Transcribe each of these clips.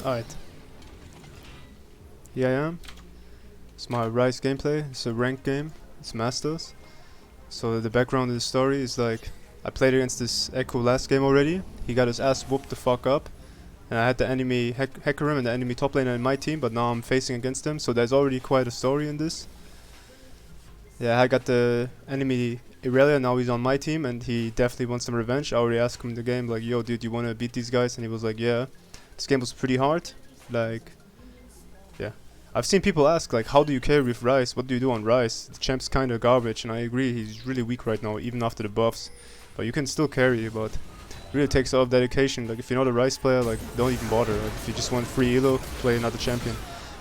Alright. Here I am. It's my Ryze gameplay. It's a ranked game. It's Masters. So the background of the story is like, I played against this Ekko last game already. He got his ass whooped the fuck up. And I had the enemy hacker him and the enemy top laner in my team, but now I'm facing against him. So there's already quite a story in this. Yeah, I got the enemy Irelia, now he's on my team and he definitely wants some revenge. I already asked him in the game like, yo dude, you wanna beat these guys? And he was like, yeah. This game was pretty hard. Like, yeah. I've seen people ask like, how do you carry with Ryze? What do you do on Ryze? The champ's kinda garbage, and I agree, he's really weak right now, even after the buffs. But you can still carry, but it really takes a lot of dedication. Like, if you're not a Ryze player, like, don't even bother. Like, if you just want free elo, play another champion.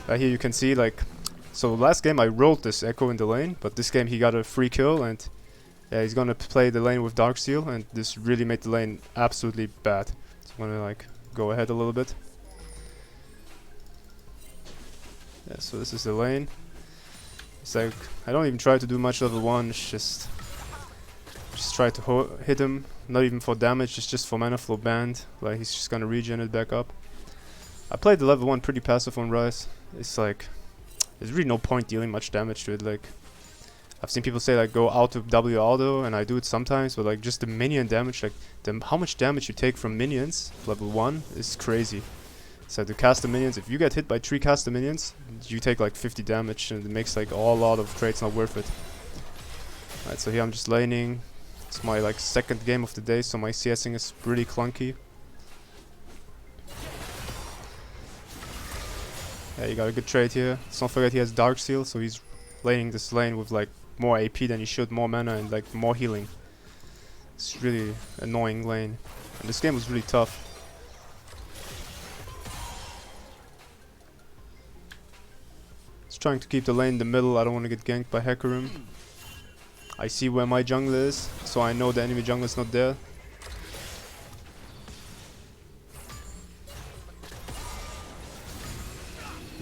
Here you can see, like, so last game I rolled this Ekko in the lane, but this game he got a free kill, and yeah, he's gonna play the lane with Darksteel, and this really made the lane absolutely bad. So I'm gonna like go ahead a little bit. Yeah, so this is the lane. It's like, I don't even try to do much level 1, it's just try to hit him, not even for damage, it's just for mana flow band. Like, he's just gonna regen it back up. I played the level 1 pretty passive on Ryze. It's like, there's really no point dealing much damage to it. Like, I've seen people say like go out to W auto, and I do it sometimes, but like just the minion damage, like how much damage you take from minions level 1 is crazy. So to cast the minions, if you get hit by 3 caster minions, you take like 50 damage, and it makes like a lot of trades not worth it. Alright, so here I'm just laning. It's my like second game of the day, so my CSing is really clunky. Yeah, you got a good trade here. Let's not forget he has Darksteel, so he's laning this lane with like more AP than he should, more mana and like more healing. It's really annoying lane. And this game was really tough. Just trying to keep the lane in the middle, I don't want to get ganked by Hecarim. I see where my jungle is, so I know the enemy jungle is not there.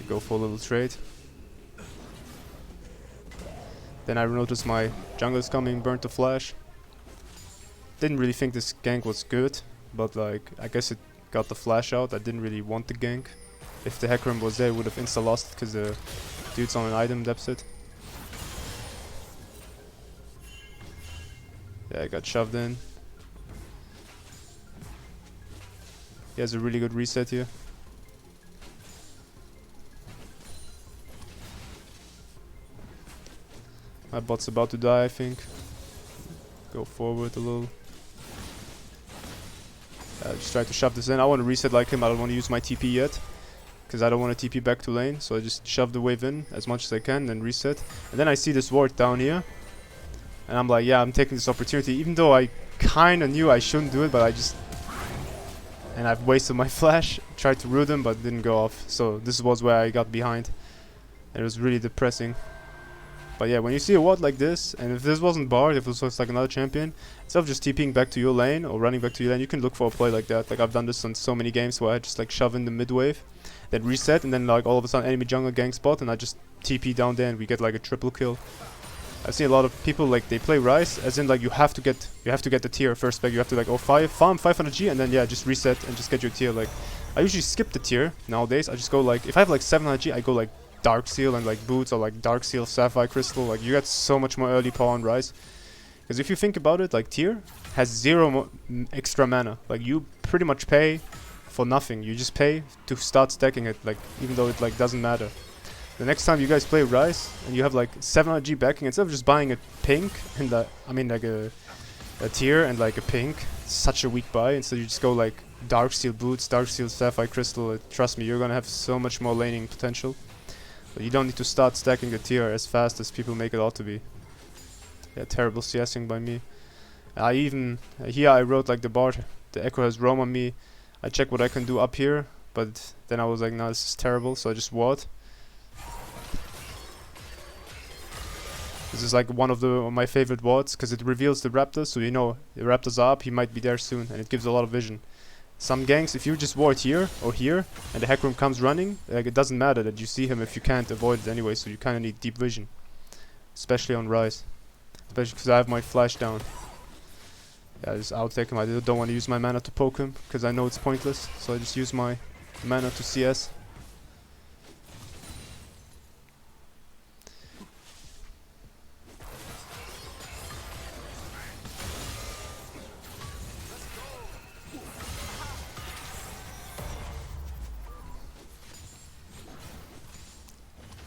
Go for a little trade. Then I noticed my jungle is coming, burnt the flash. Didn't really think this gank was good, but like, I guess it got the flash out. I didn't really want the gank. If the Hecarim was there, I would have insta-lost because the dude's on an item deficit. Yeah, I got shoved in. He has a really good reset here. My bot's about to die, I think. Go forward a little. Just try to shove this in. I want to reset like him. I don't want to use my TP yet, because I don't want to TP back to lane. So I just shove the wave in as much as I can, then reset. And then I see this ward down here, and I'm like, yeah, I'm taking this opportunity. Even though I kind of knew I shouldn't do it, but I just... And I've wasted my flash. Tried to root him, but it didn't go off. So this was where I got behind. And it was really depressing. But yeah, when you see a ward like this, and if this wasn't Bard, if this was like another champion, instead of just TPing back to your lane or running back to your lane, you can look for a play like that. Like, I've done this on so many games where I just like shove in the mid wave, then reset, and then like all of a sudden enemy jungle gank spot, and I just TP down there and we get like a triple kill. I've seen a lot of people like they play Ryze as in like you have to get the tier first back. You have to like farm 500G and then yeah, just reset and just get your tier. Like, I usually skip the tier nowadays. I just go like, if I have like 700G, I go like Darksteel and like boots, or like Darksteel, Sapphire Crystal. Like, you get so much more early power on Ryze. Because if you think about it, like tier has 0 extra mana. Like, you pretty much pay for nothing. You just pay to start stacking it. Like, even though it like doesn't matter. The next time you guys play Ryze and you have like 700G backing, instead of just buying a pink and I mean like a tier and like a pink, such a weak buy. Instead you just go like Darksteel boots, Darksteel Sapphire Crystal. Trust me, you're gonna have so much more laning potential. But you don't need to start stacking the tier as fast as people make it out to be. Yeah, terrible CSing by me. I even here I wrote like the Bard, the Ekko has roam on me. I check what I can do up here, but then I was like, no, this is terrible, so I just ward. This is like one of my favorite wards because it reveals the raptors, so you know the raptors are up, he might be there soon, and it gives a lot of vision. Some ganks, if you just ward here or here and the Hecarim comes running, like, it doesn't matter that you see him if you can't avoid it anyway, so you kind of need deep vision, especially on Ryze, especially because I have my flash down. Yeah, I just outtake him. I don't want to use my mana to poke him because I know it's pointless, so I just use my mana to CS.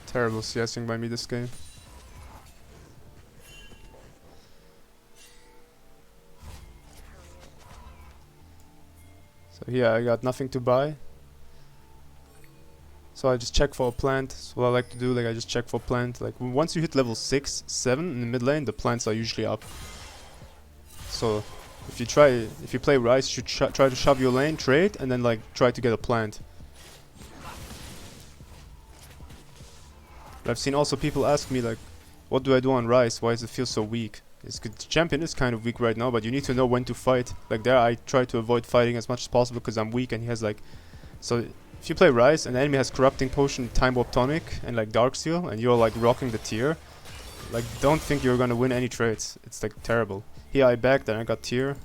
Terrible CSing by me this game. So here I got nothing to buy. So I just check for a plant. That's what I like to do. Like I just check for plant. Like once you hit level 6, 7 in the mid lane, the plants are usually up. So if you play Ryze, you should try to shove your lane, trade, and then like try to get a plant. But I've seen also people ask me like, what do I do on Ryze? Why does it feel so weak? It's good. The champion is kind of weak right now, but you need to know when to fight. Like there, I try to avoid fighting as much as possible because I'm weak, and he has like, so if you play Ryze and the enemy has corrupting potion, time warp tonic, and like dark seal, and you're like rocking the tier, like don't think you're gonna win any trades. It's like terrible. Here I backed and I got tier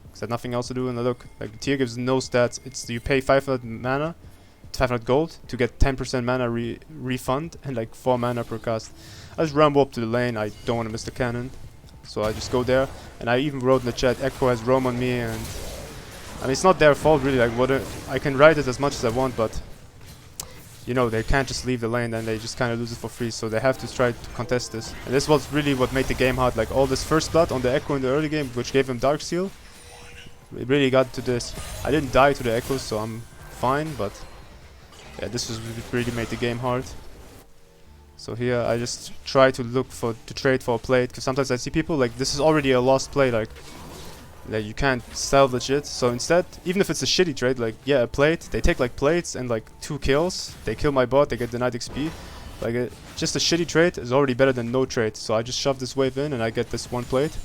because I had nothing else to do. And look, like the tier gives no stats. It's you pay 500 mana, 500 gold to get 10% mana refund and like 4 mana per cast. I just rumble up to the lane. I don't want to miss the cannon, so I just go there. And I even wrote in the chat, Ekko has roam on me, and I mean it's not their fault really. Like I can ride it as much as I want, but you know they can't just leave the lane and they just kind of lose it for free. So they have to try to contest this. And this was really what made the game hard. Like all this first blood on the Ekko in the early game, which gave him dark seal, it really got to this. I didn't die to the Ekko, so I'm fine, but yeah, this was really made the game hard. So here I just try to look to trade for a plate, because sometimes I see people like this is already a lost play, like you can't salvage it. So instead, even if it's a shitty trade, like yeah, a plate, they take like plates and like 2 kills, they kill my bot, they get denied XP. Like just a shitty trade is already better than no trade. So I just shove this wave in and I get this 1 plate.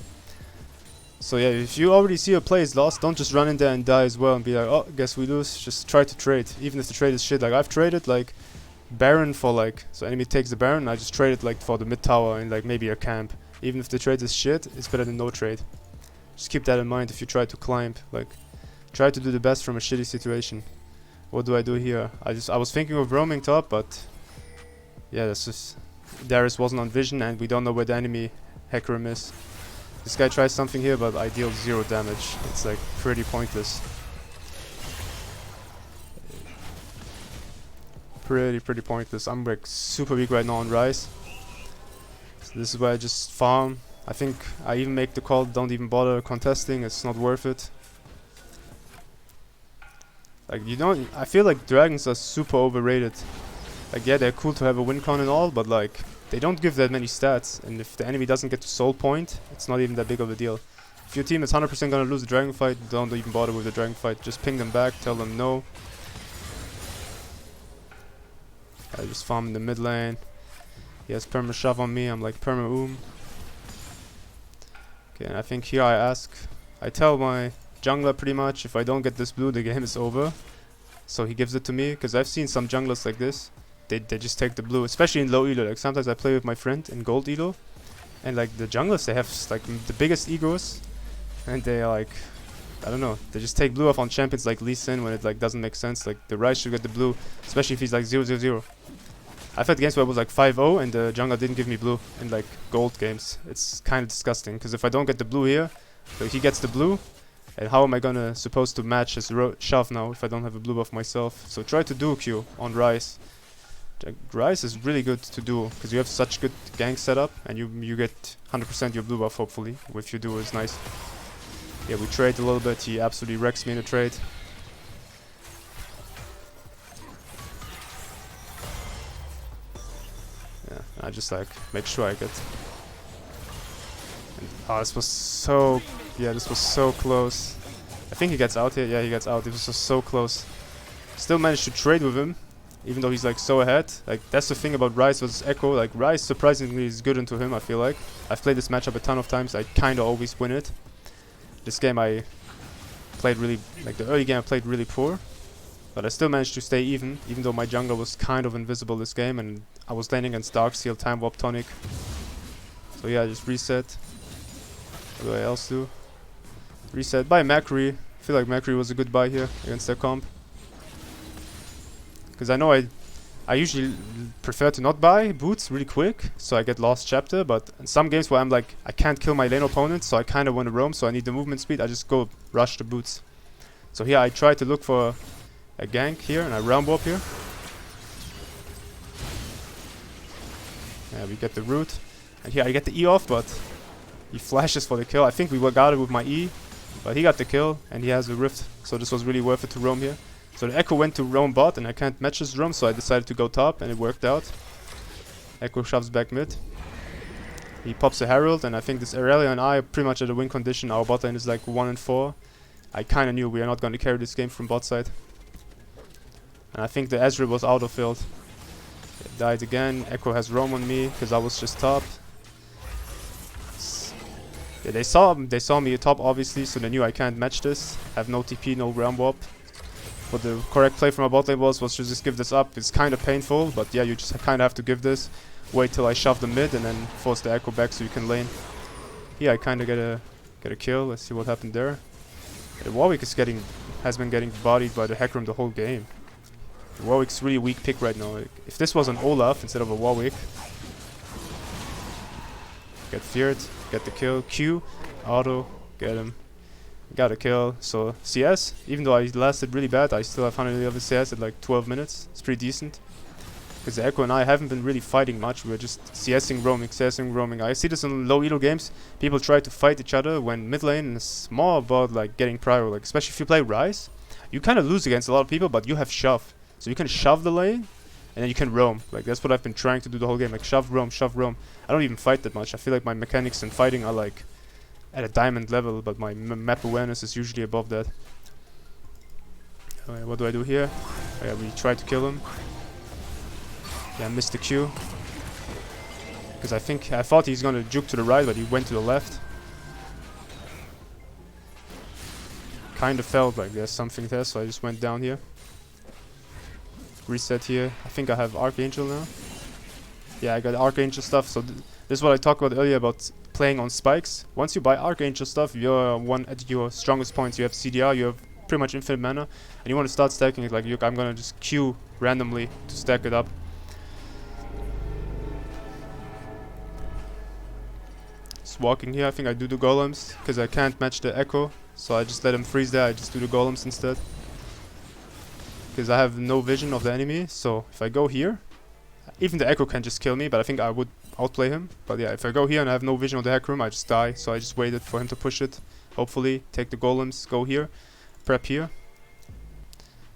So yeah, if you already see a play is lost, don't just run in there and die as well and be like, oh, guess we lose. Just try to trade, even if the trade is shit. Like I've traded like Baron for like, so enemy takes the Baron, I just traded like for the mid tower and like maybe a camp. Even if the trade is shit, it's better than no trade. Just keep that in mind if you try to climb. Like try to do the best from a shitty situation. What do I do here? I was thinking of roaming top, but yeah, that's just Darius wasn't on vision and we don't know where the enemy Hecarim is. This guy tries something here, but I deal 0 damage. It's like pretty pointless. Pretty pointless. I'm like super weak right now on Ryze. So this is where I just farm. I think I even make the call, don't even bother contesting, it's not worth it. Like you don't, I feel like dragons are super overrated. Like yeah, they're cool to have a win con and all, but like they don't give that many stats, and if the enemy doesn't get to soul point, it's not even that big of a deal. If your team is 100% gonna lose the dragon fight, don't even bother with the dragon fight. Just ping them back, tell them no. I just farm in the mid lane. He has perma shove on me, I'm like perma oom. Okay, and I think here I tell my jungler pretty much, if I don't get this blue, the game is over. So he gives it to me, because I've seen some junglers like this. They just take the blue, especially in low elo. Like sometimes I play with my friend in gold elo, and like the junglers, they have like the biggest egos, and they like, I don't know, they just take blue off on champions like Lee Sin when it like doesn't make sense. Like the Ryze should get the blue, especially if he's like 0-0-0. I've had games where it was like 5-0 and the jungler didn't give me blue in like gold games. It's kind of disgusting, because if I don't get the blue here, so he gets the blue, and how am I supposed to match his shove now if I don't have a blue buff myself? So try to duo Q on Ryze. Ryze is really good to duo, because you have such good gank setup, and you get 100% your blue buff hopefully. If you duo is nice. Yeah, we trade a little bit, he absolutely wrecks me in a trade. Yeah, I just like make sure I get. And, oh, this was so, yeah, this was so close. I think he gets out here. Yeah, he gets out. It was just so close. Still managed to trade with him, even though he's like so ahead. Like that's the thing about Ryze versus Ekko. Like Ryze surprisingly is good into him, I feel like. I've played this matchup a ton of times. I kind of always win it. This game I played really, like the early game I played really poor, but I still managed to stay even though my jungler was kind of invisible this game, and I was laning against Dark Seal, Time Warp Tonic. So yeah, I just reset. What do I else do? Reset. Buy Macri. I feel like Macri was a good buy here against their comp. Because I know I usually prefer to not buy boots really quick, so I get lost chapter, but in some games where I'm like, I can't kill my lane opponent, so I kind of want to roam, so I need the movement speed, I just go rush the boots. So here I try to look for a gank here, and I realm warp here. Yeah, we get the root. And here I get the E off, but he flashes for the kill. I think we got it with my E, but he got the kill, and he has a rift, so this was really worth it to roam here. So the Ekko went to roam bot, and I can't match his roam, so I decided to go top, and it worked out. Ekko shoves back mid. He pops a Herald, and I think this Aurelia and I are pretty much at a win condition. Our bot lane is like 1-4. I kind of knew we are not going to carry this game from bot side. And I think the Ezreal was out of field. It died again. Ekko has roam on me, because I was just top. Yeah, they saw me top, obviously, so they knew I can't match this. Have no TP, no realm warp. What the correct play from my bot lane was to just give this up. It's kind of painful, but yeah, you just kind of have to give this. Wait till I shove the mid and then force the Ekko back so you can lane. Yeah, I kind of get a kill. Let's see what happened there. The Warwick has been getting bodied by the Hecarim the whole game. The Warwick's really weak pick right now. Like, if this was an Olaf instead of a Warwick, get feared, get the kill, Q, auto, get him. Got a kill. So CS, even though I lasted really bad, I still have 111 CS at like 12 minutes. It's pretty decent. Because the Ekko and I haven't been really fighting much. We're just CSing, roaming. I see this in low elo games. People try to fight each other when mid lane is more about like getting prio. Like especially if you play Ryze, you kind of lose against a lot of people, but you have shove. So you can shove the lane, and then you can roam. Like that's what I've been trying to do the whole game. Like shove, roam, shove, roam. I don't even fight that much. I feel like my mechanics in fighting are like at a diamond level, but my map awareness is usually above that. What do I do here? Oh, yeah, we try to kill him. Yeah, I missed the Q. Because I thought he's gonna juke to the right, but he went to the left. Kind of felt like there's something there, so I just went down here. Reset here. I think I have Archangel now. Yeah, I got Archangel stuff, so this is what I talked about earlier about playing on spikes. Once you buy Archangel stuff, you're at your strongest points. You have CDR, you have pretty much infinite mana, and you want to start stacking it. Like I'm gonna just queue randomly to stack it up. Just walking here, I think I do the golems because I can't match the Ekko, so I just let him freeze there. I just do the golems instead because I have no vision of the enemy. So if I go here, even the Ekko can just kill me, but I think I would outplay him. But yeah, if I go here and I have no vision of the Hecarim, I just die. So I just waited for him to push it. Hopefully, take the golems, go here, prep here,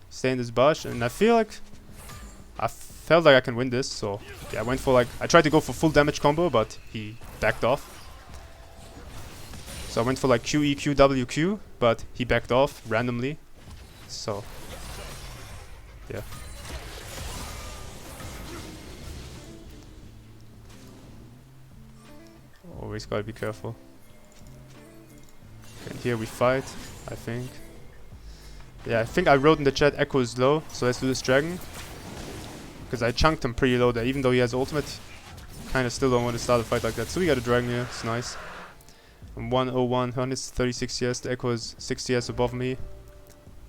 stay in this bush, and I felt like I can win this. So yeah, I tried to go for full damage combo, but he backed off. So I went for like QE, QW, Q, but he backed off randomly. So yeah. Always gotta be careful. Okay, and here we fight, I think. Yeah, I think I wrote in the chat Ekko is low, so let's do this dragon. Because I chunked him pretty low there, even though he has ultimate. Kinda still don't want to start a fight like that. So we got a dragon here, it's nice. I'm 101, 136 CS, the Ekko is 60 CS above me.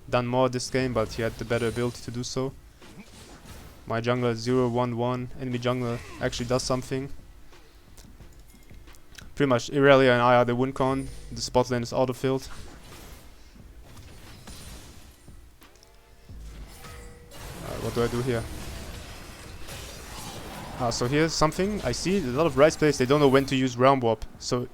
Done more this game, but he had the better ability to do so. My jungler is 0-1-1, enemy jungler actually does something. Pretty much Aurelia and I are the win con. The spot lane is out of field. What do I do here? So here's something I see. A lot of Ryze players, they don't know when to use realm warp. So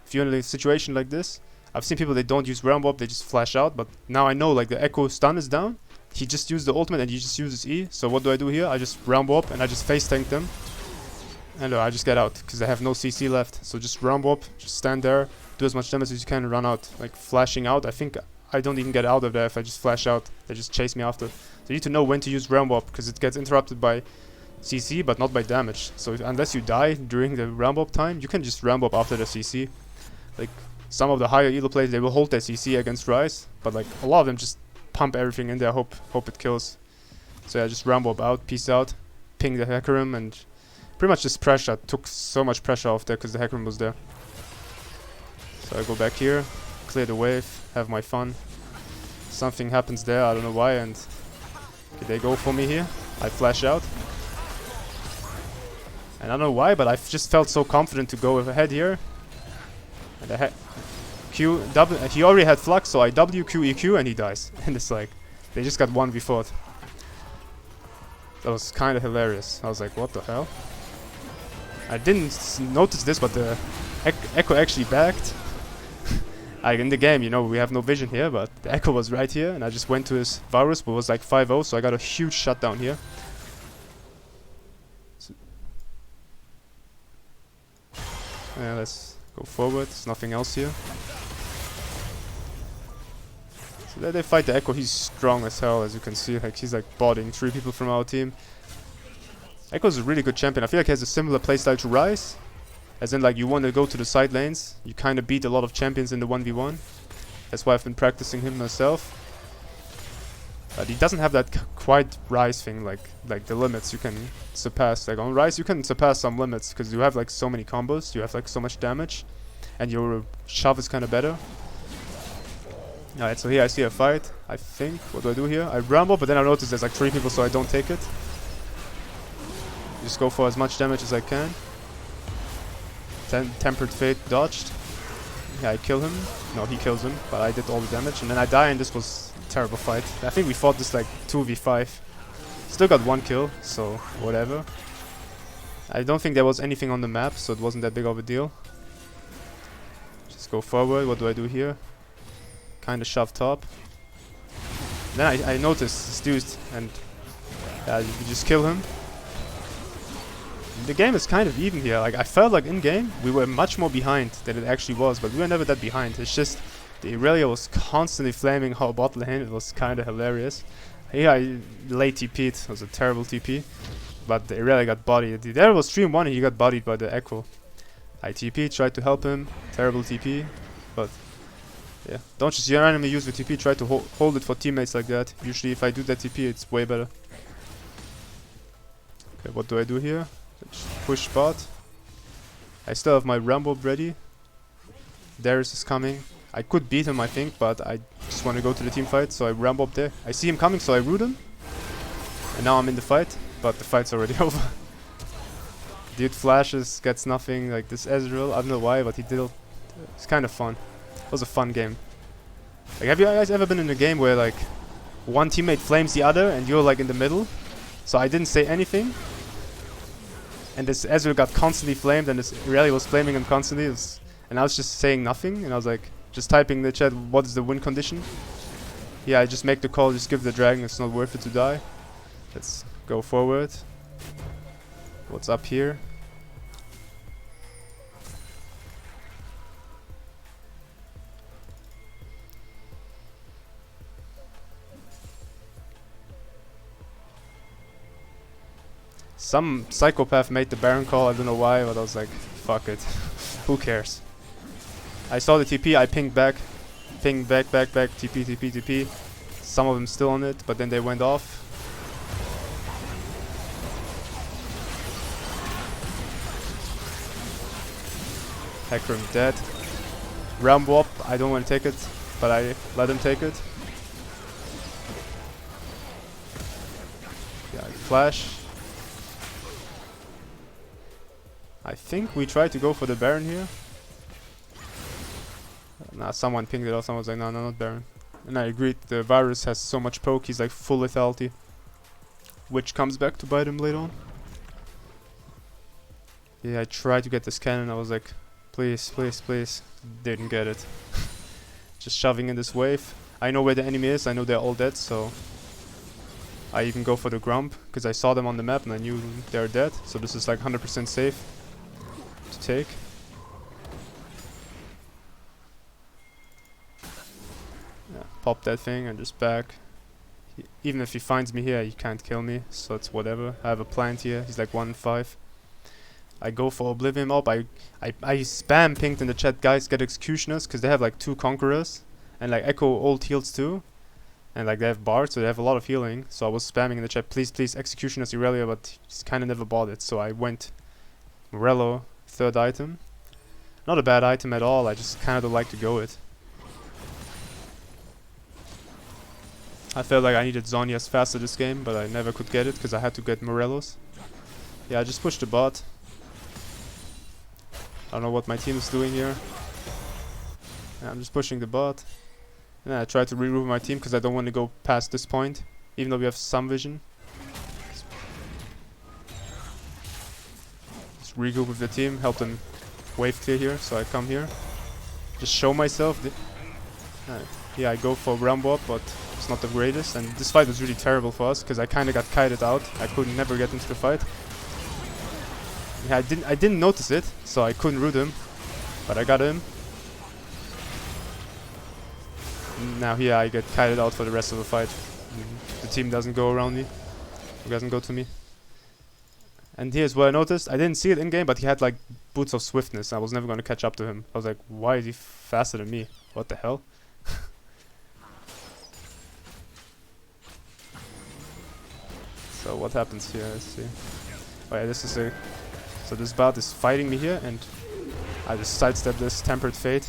if you're in a situation like this, I've seen people, they don't use realm warp, they just flash out. But now I know like the Ekko stun is down. He just used the ultimate and he just uses E. So what do I do here? I just realm warp and I just face tank them. And I just get out because I have no CC left. So just realm warp, just stand there, do as much damage as you can, and run out. Like flashing out, I think I don't even get out of there if I just flash out. They just chase me after. So you need to know when to use realm warp because it gets interrupted by CC but not by damage. So unless you die during the realm warp time, you can just realm warp after the CC. Like some of the higher elo players, they will hold their CC against Ryze, but like a lot of them just pump everything in there, hope it kills. So yeah, just realm warp out, peace out, ping the Hecarim, and pretty much just pressure. Took so much pressure off there because the Hecarim was there. So I go back here, clear the wave, have my fun. Something happens there, I don't know why, and okay, they go for me here. I flash out. And I don't know why, but I just felt so confident to go ahead here. And I had Q, W, he already had flux, so I W, Q, EQ, and he dies. And it's like, they just got 1v4'd. That was kind of hilarious. I was like, what the hell? I didn't notice this, but the Ekko actually backed. Like in the game, you know, we have no vision here, but the Ekko was right here, and I just went to his Varus, but it was like 5-0, so I got a huge shutdown here. So yeah, let's go forward. There's nothing else here. So there they fight the Ekko. He's strong as hell, as you can see. Like he's like bodying 3 people from our team. Ekko's a really good champion. I feel like he has a similar playstyle to Ryze. As in, like, you want to go to the side lanes. You kind of beat a lot of champions in the 1v1. That's why I've been practicing him myself. But he doesn't have that quite Ryze thing, like the limits you can surpass. Like on Ryze, you can surpass some limits because you have like so many combos. You have like so much damage, and your shove is kind of better. Alright, so here I see a fight. I think. What do I do here? I rumble, but then I notice there's like 3 people, so I don't take it. Just go for as much damage as I can. Tempered Fate dodged. Yeah, I kill him. No, he kills him, but I did all the damage. And then I die, and this was a terrible fight. I think we fought this like 2v5. Still got 1 kill, so whatever. I don't think there was anything on the map, so it wasn't that big of a deal. Just go forward. What do I do here? Kinda shove top. Then I noticed this dude, and you just kill him. The game is kind of even here. Like I felt like in game we were much more behind than it actually was, but we were never that behind. It's just the Irelia was constantly flaming our bot lane. It was kind of hilarious. Here I late TP'd. It was a terrible TP, but the Irelia got bodied. There was stream 1 and he got bodied by the Ekko. I TP, tried to help him. Terrible TP, but yeah, don't just randomly use the TP. Try to hold it for teammates like that. Usually if I do that TP, it's way better. Okay, what do I do here? Push bot. I still have my Rumble ready. Darius is coming. I could beat him, I think, but I just want to go to the team fight, so I Rumble up there. I see him coming, so I root him. And now I'm in the fight, but the fight's already over. Dude flashes, gets nothing, like this Ezreal. I don't know why, but he did. It's kind of fun. It was a fun game. Like, have you guys ever been in a game where like one teammate flames the other and you're like in the middle? So I didn't say anything. And this Ezreal got constantly flamed, and this Irelia was flaming him constantly. And I was just saying nothing, and I was like, just typing in the chat, what is the win condition? Yeah, I just make the call, just give the dragon, it's not worth it to die. Let's go forward. What's up here? Some psychopath made the Baron call, I don't know why, but I was like, fuck it. Who cares? I saw the TP, I pinged back. Ping, back, TP, TP, TP. Some of them still on it, but then they went off. Hecarim dead. Realm Warp, I don't want to take it, but I let him take it. Yeah, flash. I think we tried to go for the Baron here. Nah, someone pinged it off. Someone was like, no, not Baron. And I agreed. The Varus has so much poke. He's like full lethality, which comes back to bite him later on. Yeah, I tried to get this cannon. I was like, please, please, please. Didn't get it. Just shoving in this wave. I know where the enemy is. I know they're all dead, so I even go for the Grump because I saw them on the map and I knew they're dead. So this is like 100% safe to take. Yeah, pop that thing and just back. Even if he finds me here, he can't kill me, so it's whatever. I have a plant here. He's like 1 in 5. I go for Oblivion Orb. I spam pinged in the chat, guys, get Executioners, because they have like 2 Conquerors. And like Ekko ult heals too. And like they have Bard, so they have a lot of healing. So I was spamming in the chat, please, please, Executioners Irelia, but he's kind of never bought it. So I went Morello, 3rd item. Not a bad item at all, I just kind of don't like to go it. I felt like I needed Zhonya's faster this game, but I never could get it because I had to get Morelos. Yeah, I just pushed the bot. I don't know what my team is doing here. Yeah, I'm just pushing the bot. And then I try to regroup my team because I don't want to go past this point, even though we have some vision. Just regroup with the team, help them wave clear here, so I come here. Just show myself. Yeah, I go for ground warp, but it's not the greatest. And this fight was really terrible for us because I kind of got kited out. I could never get into the fight. Yeah, I didn't notice it, so I couldn't root him, but I got him. Now here I get kited out for the rest of the fight. The team doesn't go around me. It doesn't go to me. And here's what I noticed. I didn't see it in game, but he had like boots of swiftness. I was never going to catch up to him. I was like, why is he faster than me? What the hell? So what happens here? Let's see. Oh yeah, this is a... So this bot is fighting me here, and I just sidestep this tempered fate.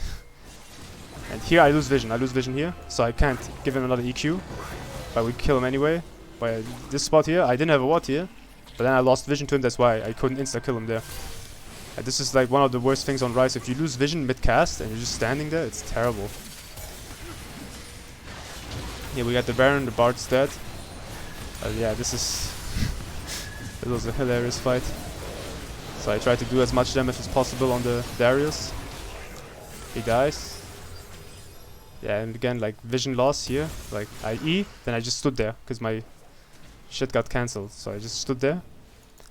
And here I lose vision. I lose vision here, so I can't give him another EQ. But we kill him anyway. By this spot here, I didn't have a ward here, but then I lost vision to him. That's why I couldn't insta kill him there. And this is like one of the worst things on Ryze. If you lose vision mid cast and you're just standing there, it's terrible. Yeah, we got the Baron. The Bard's dead. Yeah, this is... It was a hilarious fight. So I try to do as much damage as possible on the Darius. He dies. Yeah, and again, like, vision loss here. Like, I E, then I just stood there, because my shit got cancelled. So I just stood there.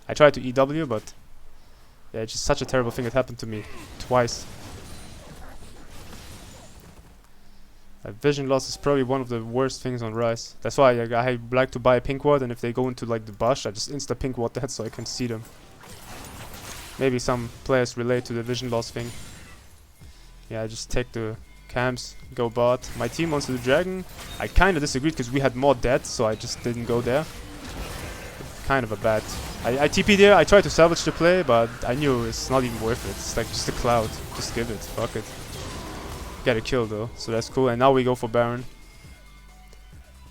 I tried to EW, but... Yeah, it's just such a terrible thing that happened to me. Twice. Vision loss is probably one of the worst things on Ryze. That's why I like to buy a pink ward, and if they go into like the bush, I just insta pink ward that so I can see them. Maybe some players relate to the vision loss thing. Yeah, I just take the camps, go bot. My team wants to do dragon. I kind of disagreed because we had more dead, so I just didn't go there. Kind of a bad... I TP'd there, I tried to salvage the play, but I knew it's not even worth it. It's like just a cloud. Just give it, fuck it. Get a kill though, so that's cool. And now we go for Baron.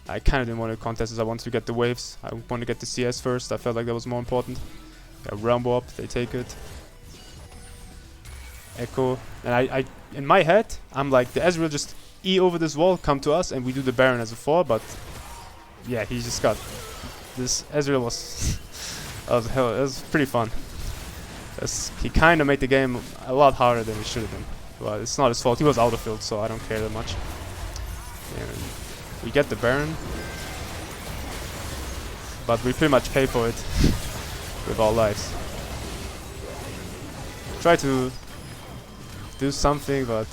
I kind of didn't want to contest as I wanted to get the waves. I want to get the CS first. I felt like that was more important. Yeah, realm warp, they take it. Ekko. And I in my head, I'm like, the Ezreal just E over this wall, come to us, and we do the Baron as a 4, but yeah, he just got... This Ezreal was... it was pretty fun. He kind of made the game a lot harder than it should have been. Well, it's not his fault. He was out of field, so I don't care that much. And we get the Baron, but we pretty much pay for it with our lives. Try to do something, but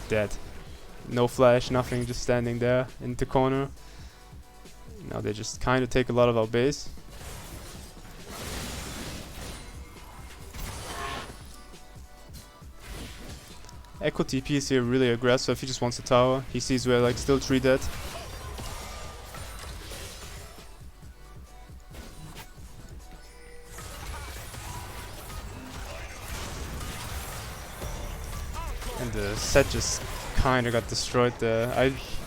dead. No flash, nothing, just standing there in the corner. Now they just kind of take a lot of our base. Ekko TP is here really aggressive. He just wants a tower. He sees we're like still 3 dead. And the set just kind of got destroyed there.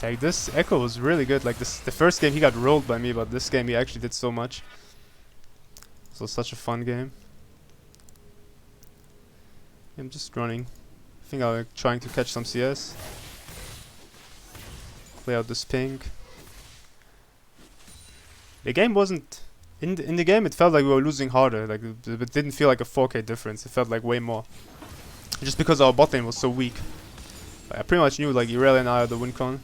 Like this Ekko was really good. Like this, the first game he got rolled by me, but this game he actually did so much. So such a fun game. I'm just running. I think I'm trying to catch some CS. Play out this pink. The game wasn't... In the game it felt like we were losing harder. Like it didn't feel like a 4K difference. It felt like way more. Just because our bot lane was so weak. I pretty much knew like Irelia and I are the win con.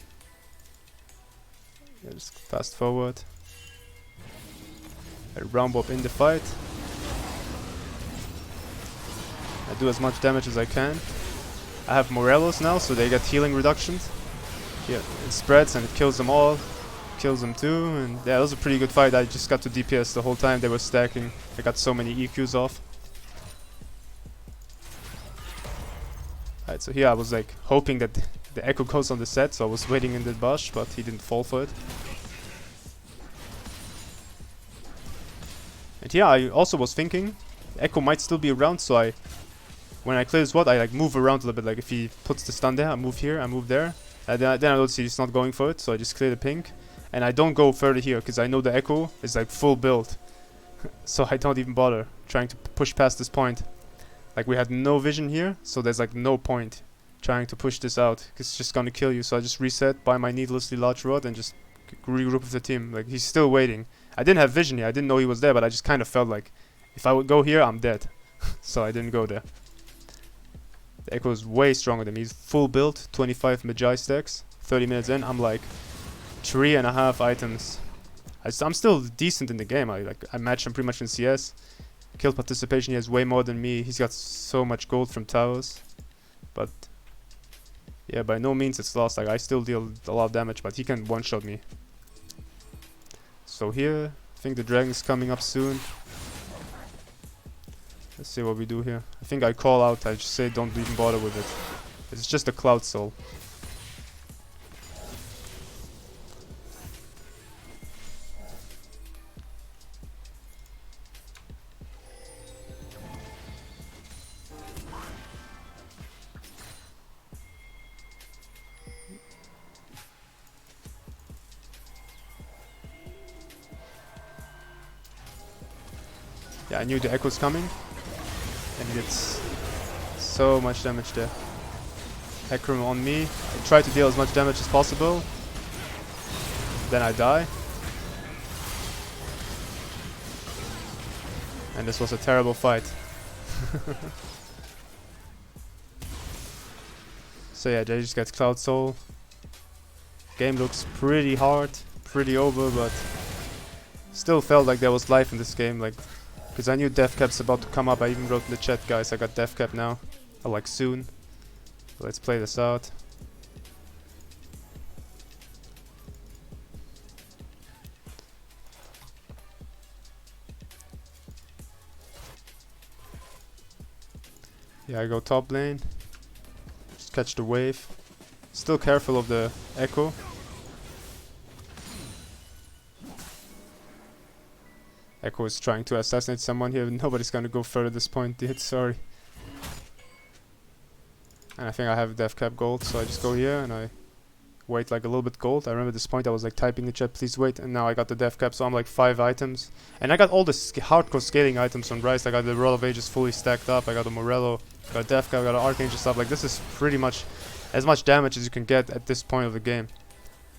Yeah, just fast forward. I round up in the fight. I do as much damage as I can. I have Morelos now, so they get healing reductions. Yeah, it spreads and it kills them all. Kills them too, and yeah, it was a pretty good fight. I just got to DPS the whole time. They were stacking. I got so many EQs off. Alright, so here I was like hoping that the Ekko goes on the set, so I was waiting in the bush, but he didn't fall for it. And yeah, I also was thinking Ekko might still be around, so when I clear his ward, I like move around a little bit. Like if he puts the stun there, I move here, I move there. Then I don't see he's not going for it, so I just clear the pink. And I don't go further here, because I know the Ekko is like full build. So I don't even bother trying to push past this point. Like, we had no vision here, so there's like no point trying to push this out, because it's just gonna kill you. So I just reset, buy my needlessly large rod, and just regroup with the team. Like, he's still waiting. I didn't have vision here, I didn't know he was there, but I just kind of felt like if I would go here, I'm dead. So I didn't go there. The Ekko is way stronger than me. He's full build, 25 Magi stacks. 30 minutes in, I'm like 3.5 items. I'm still decent in the game. I match him pretty much in CS. Kill participation, he has way more than me. He's got so much gold from towers. But yeah, by no means it's lost. Like, I still deal a lot of damage, but he can one-shot me. So here, I think the dragon's coming up soon. Let's see what we do here. I think I call out, I just say don't even bother with it. It's just a cloud soul. Yeah, I knew the Ekko's coming. And he gets so much damage there. Hecarim on me. I try to deal as much damage as possible. Then I die. And this was a terrible fight. So yeah, they just get Cloud Soul. Game looks pretty hard, pretty over, but still felt like there was life in this game. Like, because I knew death cap's about to come up. I even wrote in the chat, guys, I got death cap now. Or like soon. Let's play this out. Yeah, I go top lane. Just catch the wave. Still careful of the Ekko. Ekko is trying to assassinate someone here. Nobody's gonna go further at this point, dude. Sorry. And I think I have death cap gold, so I just go here and I wait like a little bit gold. I remember this point I was like typing in the chat, please wait, and now I got the death cap, so I'm like 5 items. And I got all the hardcore scaling items on Ryze. I got the Roll of Ages fully stacked up, I got a Morello, got a death cap, got an Archangel stuff. Like, this is pretty much as much damage as you can get at this point of the game.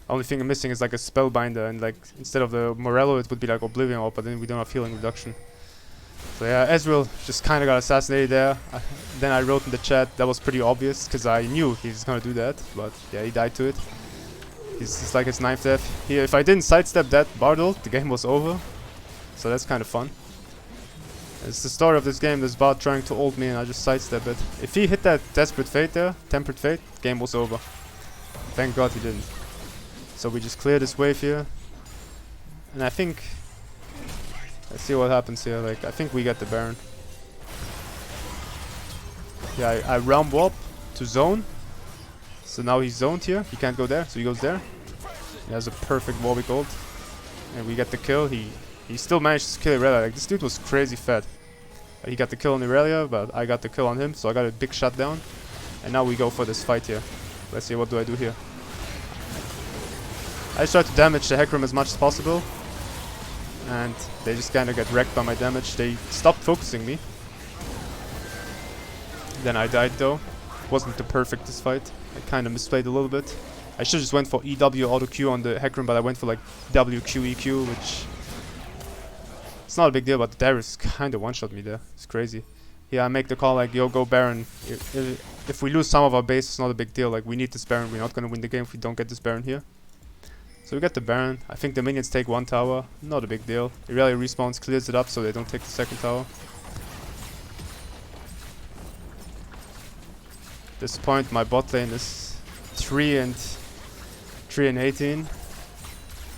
Only thing I'm missing is like a Spellbinder, and like instead of the Morello it would be like Oblivion Orb, but then we don't have healing reduction. So yeah, Ezreal just kind of got assassinated there. Then I wrote in the chat, that was pretty obvious, because I knew he was gonna do that, but yeah, he died to it. It's like his 9th death. Here, if I didn't sidestep that Bardol, the game was over. So that's kind of fun. It's the story of this game, this Bard trying to ult me and I just sidestep it. If he hit that Desperate Fate there, Tempered Fate, game was over. Thank God he didn't. So we just clear this wave here. And I think... let's see what happens here. Like, I think we get the Baron. Yeah, I realm warp to zone. So now he's zoned here. He can't go there, so he goes there. He has a perfect Warwick ult. And we get the kill. He still managed to kill Irelia. Like, this dude was crazy fat. He got the kill on Irelia, but I got the kill on him, so I got a big shutdown. And now we go for this fight here. Let's see, what do I do here? I just try to damage the Hecarim as much as possible. And they just kind of get wrecked by my damage. They stopped focusing me. Then I died though. Wasn't the perfectest fight. I kind of misplayed a little bit. I should just went for EW auto Q on the Hecarim, but I went for like WQ EQ, which... it's not a big deal, but Darius kind of one-shot me there. It's crazy. Yeah, I make the call like, yo, go Baron. If we lose some of our base, it's not a big deal. Like, we need this Baron. We're not going to win the game if we don't get this Baron here. So we get the Baron. I think the minions take 1 tower. Not a big deal. Irelia respawns, clears it up so they don't take the 2nd tower. At this point, my bot lane is 3 and 18.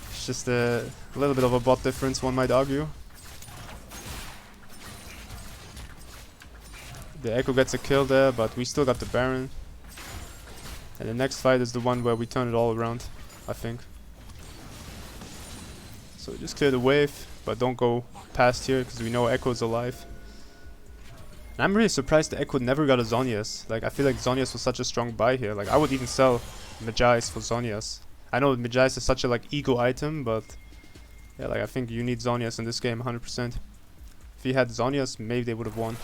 It's just a little bit of a bot difference, one might argue. The Ekko gets a kill there, but we still got the Baron. And the next fight is the one where we turn it all around, I think. So just clear the wave, but don't go past here, because we know Ekko's alive. And I'm really surprised that Ekko never got a Zhonya's. Like, I feel like Zhonya's was such a strong buy here. Like, I would even sell Magi's for Zhonya's. I know Magi's is such a, like, ego item, but... yeah, like, I think you need Zhonya's in this game, 100%. If he had Zhonya's, maybe they would have won.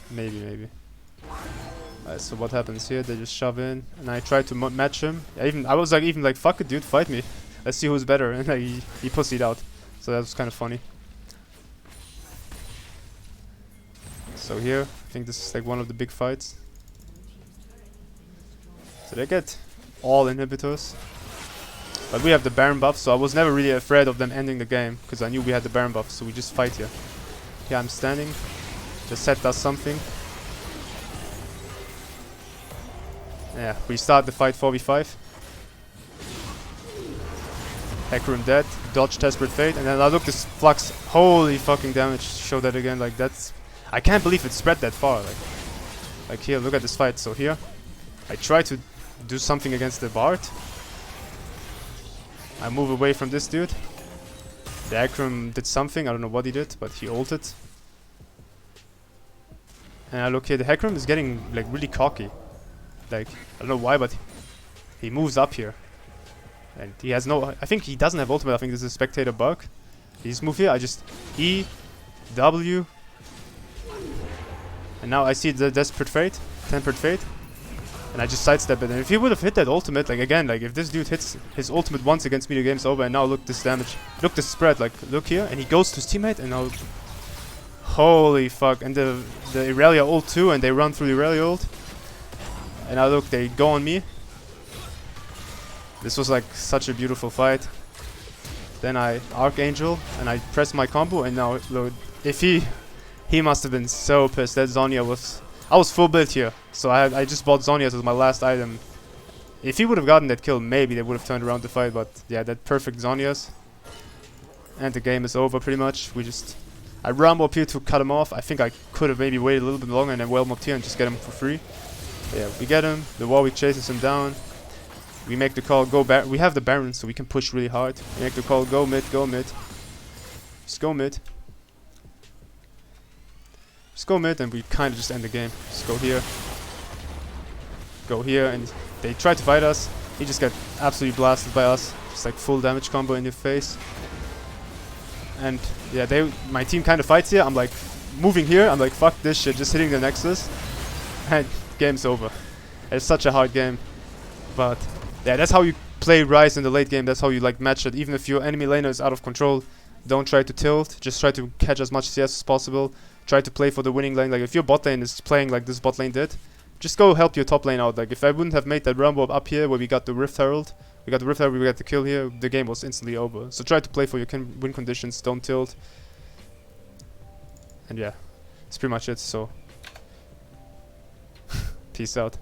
Maybe. Alright, so what happens here? They just shove in, and I try to match him. I was like, fuck it, dude, fight me. Let's see who's better. And like, he pussied out. So that was kind of funny. So here, I think this is like one of the big fights. So they get all inhibitors. But we have the Baron buff, so I was never really afraid of them ending the game. Because I knew we had the Baron buff, so we just fight here. Here I'm standing. The set does something. Yeah, we start the fight 4v5. Hecarim dead, dodge Desperate Fate, and then I look this Flux, holy fucking damage, show that again, like that's... I can't believe it spread that far, like here, look at this fight. So here, I try to do something against the Bard. I move away from this dude. The Hecarim did something, I don't know what he did, but he ulted. And I look here, the Hecarim is getting like really cocky. Like, I don't know why, but he moves up here. And he has no... I think he doesn't have ultimate. I think this is a spectator bug. He just move here. I just... E... W... And now I see the Desperate Fate. Tempered Fate. And I just sidestep it. And if he would have hit that ultimate, like again, like if this dude hits his ultimate once against me, the game's over. And now look this damage. Look this spread. Like, look here. And he goes to his teammate. And now... holy fuck. And the Irelia ult too. And they run through the Irelia ult. And now look, they go on me. This was like such a beautiful fight. Then I Archangel and I press my combo, and now look, if he must have been so pissed. That Zhonya was... I was full build here, so I just bought Zhonya's as my last item. If he would have gotten that kill, maybe they would have turned around the fight, but yeah, that perfect Zhonya's. And the game is over pretty much. I ram up here to cut him off. I think I could have maybe waited a little bit longer and then whelm up here and just get him for free. But yeah, we get him. The Warwick chases him down. We make the call, go back. We have the Baron, so we can push really hard. We make the call, go mid, go mid. Just go mid. Just go mid, and we kind of just end the game. Just go here. Go here, and they try to fight us. He just got absolutely blasted by us. Just like full damage combo in your face. And yeah, my team kind of fights here. I'm like moving here. I'm like, fuck this shit, just hitting the Nexus. And game's over. It's such a hard game. But yeah, that's how you play Ryze in the late game. That's how you like match it. Even if your enemy laner is out of control, don't try to tilt. Just try to catch as much CS as possible. Try to play for the winning lane. Like if your bot lane is playing like this bot lane did, just go help your top lane out. Like if I wouldn't have made that rumble up here where we got the Rift Herald, we got the kill here, the game was instantly over. So try to play for your win conditions. Don't tilt. And yeah, that's pretty much it. So peace out.